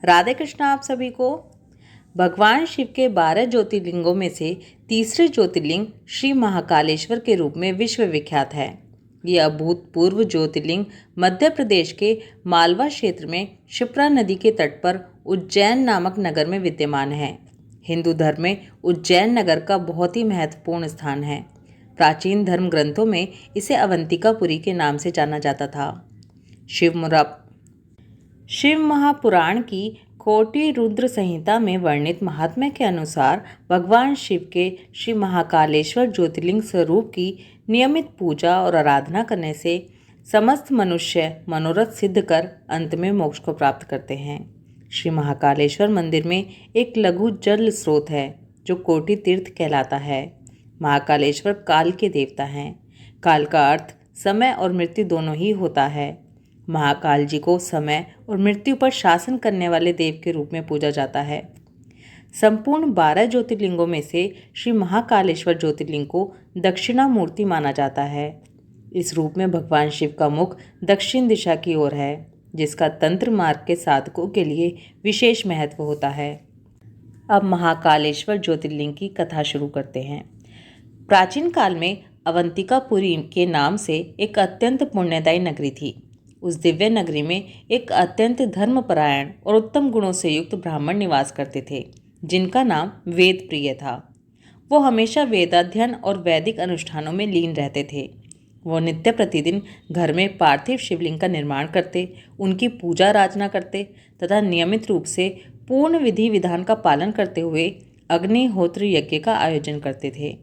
राधे कृष्ण आप सभी को। भगवान शिव के 12 ज्योतिर्लिंगों में से तीसरे ज्योतिर्लिंग श्री महाकालेश्वर के रूप में विश्व विख्यात है। यह अभूतपूर्व ज्योतिर्लिंग मध्य प्रदेश के मालवा क्षेत्र में क्षिप्रा नदी के तट पर उज्जैन नामक नगर में विद्यमान है। हिंदू धर्म में उज्जैन नगर का बहुत ही महत्वपूर्ण स्थान है। प्राचीन धर्म ग्रंथों में इसे अवंतिकापुरी के नाम से जाना जाता था। शिव महापुराण की कोटि रुद्र संहिता में वर्णित महात्म्य के अनुसार भगवान शिव के श्री महाकालेश्वर ज्योतिर्लिंग स्वरूप की नियमित पूजा और आराधना करने से समस्त मनुष्य मनोरथ सिद्ध कर अंत में मोक्ष को प्राप्त करते हैं। श्री महाकालेश्वर मंदिर में एक लघु जल स्रोत है जो कोटि तीर्थ कहलाता है। महाकालेश्वर काल के देवता हैं। काल का अर्थ समय और मृत्यु दोनों ही होता है। महाकाल जी को समय और मृत्यु पर शासन करने वाले देव के रूप में पूजा जाता है। संपूर्ण 12 ज्योतिर्लिंगों में से श्री महाकालेश्वर ज्योतिर्लिंग को दक्षिणामूर्ति माना जाता है। इस रूप में भगवान शिव का मुख दक्षिण दिशा की ओर है, जिसका तंत्र मार्ग के साधकों के लिए विशेष महत्व होता है। अब महाकालेश्वर ज्योतिर्लिंग की कथा शुरू करते हैं। प्राचीन काल में अवंतिकापुरी के नाम से एक अत्यंत पुण्यदायी नगरी थी। उस दिव्य नगरी में एक अत्यंत धर्मपरायण और उत्तम गुणों से युक्त ब्राह्मण निवास करते थे, जिनका नाम वेद प्रिय था। वो हमेशा वेदाध्ययन और वैदिक अनुष्ठानों में लीन रहते थे। वो नित्य प्रतिदिन घर में पार्थिव शिवलिंग का निर्माण करते, उनकी पूजा आराधना करते तथा नियमित रूप से पूर्ण विधि विधान का पालन करते हुए अग्निहोत्र यज्ञ का आयोजन करते थे।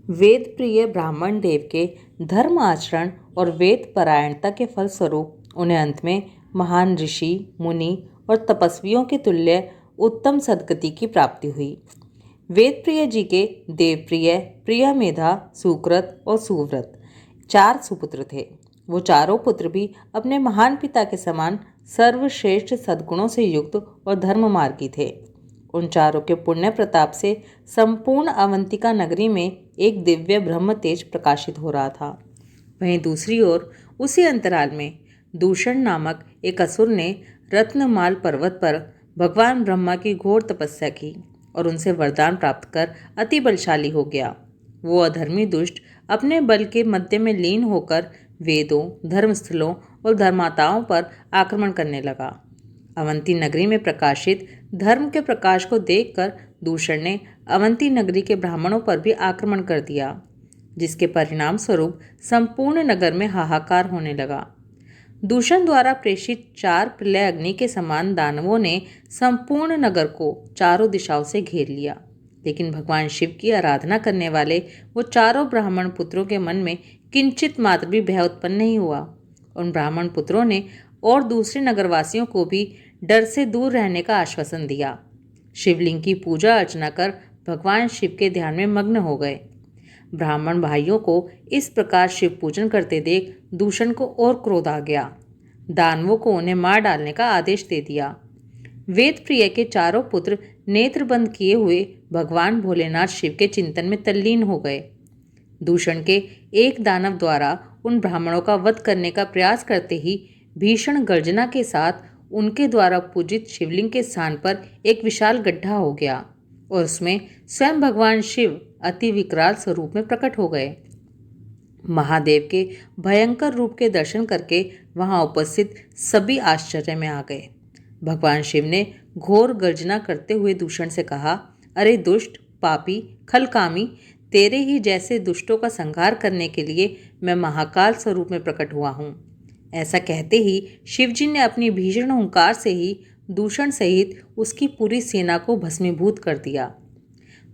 वेद प्रिय ब्राह्मण देव के धर्म आचरण और वेद परायणता के फलस्वरूप उन्हें अंत में महान ऋषि, मुनि और तपस्वियों के तुल्य उत्तम सद्गति की प्राप्ति हुई। वेद प्रिय जी के देवप्रिय, प्रियमेधा, सुकृत और सुव्रत 4 सुपुत्र थे। वो चारों पुत्र भी अपने महान पिता के समान सर्वश्रेष्ठ सद्गुणों से युक्त और धर्म मार्गी थे। उन चारों के पुण्य प्रताप से संपूर्ण अवंतिका नगरी में एक दिव्य ब्रह्म तेज प्रकाशित हो रहा था। वहीं दूसरी ओर उसी अंतराल में दूषण नामक एक असुर ने रत्नमाल पर्वत पर भगवान ब्रह्मा की घोर तपस्या की और उनसे वरदान प्राप्त कर अति बलशाली हो गया। वो अधर्मी दुष्ट अपने बल के मध्य में लीन होकर वेदों, धर्मस्थलों और धर्माताओं पर आक्रमण करने लगा। अवंती नगरी में प्रकाशित धर्म के प्रकाश को देखकर दूषण ने अवंती नगरी के ब्राह्मणों पर भी आक्रमण कर दिया, जिसके परिणाम स्वरूप संपूर्ण नगर में हाहाकार होने लगा। दूषण द्वारा प्रेषित 4 प्रलय अग्नि के समान दानवों ने संपूर्ण नगर को चारों दिशाओं से घेर लिया, लेकिन भगवान शिव की आराधना करने वाले वो चारों ब्राह्मण पुत्रों के मन में किंचित मात्र भी भय उत्पन्न नहीं हुआ। उन ब्राह्मण पुत्रों ने और दूसरे नगरवासियों को भी डर से दूर रहने का आश्वासन दिया। शिवलिंग की पूजा अर्चना कर भगवान शिव के ध्यान में मग्न हो गए। ब्राह्मण भाइयों को इस प्रकार शिव पूजन करते देख दूषण को और क्रोध आ गया। दानवों को उन्हें मार डालने का आदेश दे दिया। वेद प्रिय के चारों पुत्र नेत्र बंद किए हुए भगवान भोलेनाथ शिव के चिंतन में तल्लीन हो गए। दूषण के एक दानव द्वारा उन ब्राह्मणों का वध करने का प्रयास करते ही भीषण गर्जना के साथ उनके द्वारा पूजित शिवलिंग के स्थान पर एक विशाल गड्ढा हो गया और उसमें स्वयं भगवान शिव अति विकराल स्वरूप में प्रकट हो गए। महादेव के भयंकर रूप के दर्शन करके वहां उपस्थित सभी आश्चर्य में आ गए। भगवान शिव ने घोर गर्जना करते हुए दूषण से कहा, अरे दुष्ट, पापी, खलकामी, तेरे ही जैसे दुष्टों का संहार करने के लिए मैं महाकाल स्वरूप में प्रकट हुआ हूँ। ऐसा कहते ही शिवजी ने अपनी भीषण हुंकार से ही दूषण सहित उसकी पूरी सेना को भस्मीभूत कर दिया।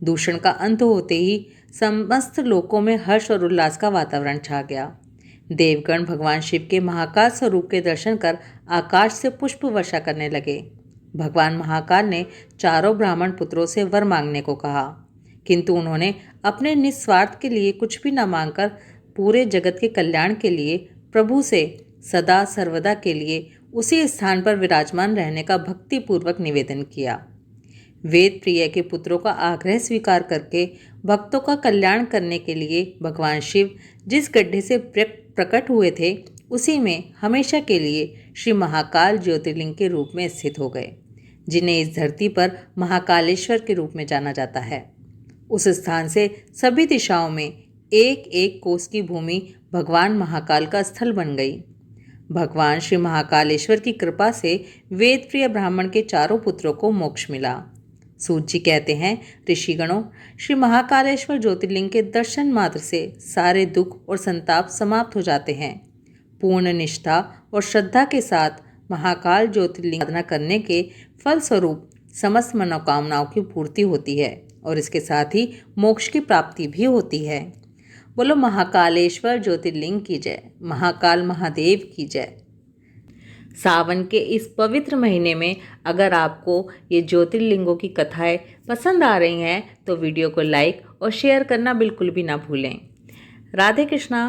दूषण का अंत होते ही समस्त लोकों में हर्ष और उल्लास का वातावरण छा गया। देवगण भगवान शिव के महाकाल स्वरूप के दर्शन कर आकाश से पुष्प वर्षा करने लगे। भगवान महाकाल ने चारों ब्राह्मण पुत्रों से वर मांगने को कहा, किंतु उन्होंने अपने निस्वार्थ के लिए कुछ भी न मांगकर पूरे जगत के कल्याण के लिए प्रभु से सदा सर्वदा के लिए उसी स्थान पर विराजमान रहने का भक्तिपूर्वक निवेदन किया। वेद प्रिय के पुत्रों का आग्रह स्वीकार करके भक्तों का कल्याण करने के लिए भगवान शिव जिस गड्ढे से प्रकट हुए थे, उसी में हमेशा के लिए श्री महाकाल ज्योतिर्लिंग के रूप में स्थित हो गए। जिन्हें इस धरती पर महाकालेश्वर के रूप में जाना जाता है। उस स्थान से सभी दिशाओं में एक एक कोस की भूमि भगवान महाकाल का स्थल बन गई। भगवान श्री महाकालेश्वर की कृपा से वेद प्रिय ब्राह्मण के चारों पुत्रों को मोक्ष मिला। सूत जी कहते हैं, ऋषिगणों, श्री महाकालेश्वर ज्योतिर्लिंग के दर्शन मात्र से सारे दुख और संताप समाप्त हो जाते हैं। पूर्ण निष्ठा और श्रद्धा के साथ महाकाल ज्योतिर्लिंग साधना करने के फलस्वरूप समस्त मनोकामनाओं की पूर्ति होती है और इसके साथ ही मोक्ष की प्राप्ति भी होती है। बोलो महाकालेश्वर ज्योतिर्लिंग की जय, महाकाल महादेव की जय। सावन के इस पवित्र महीने में अगर आपको ये ज्योतिर्लिंगों की कथाएं पसंद आ रही हैं तो वीडियो को लाइक और शेयर करना बिल्कुल भी ना भूलें। राधे कृष्णा।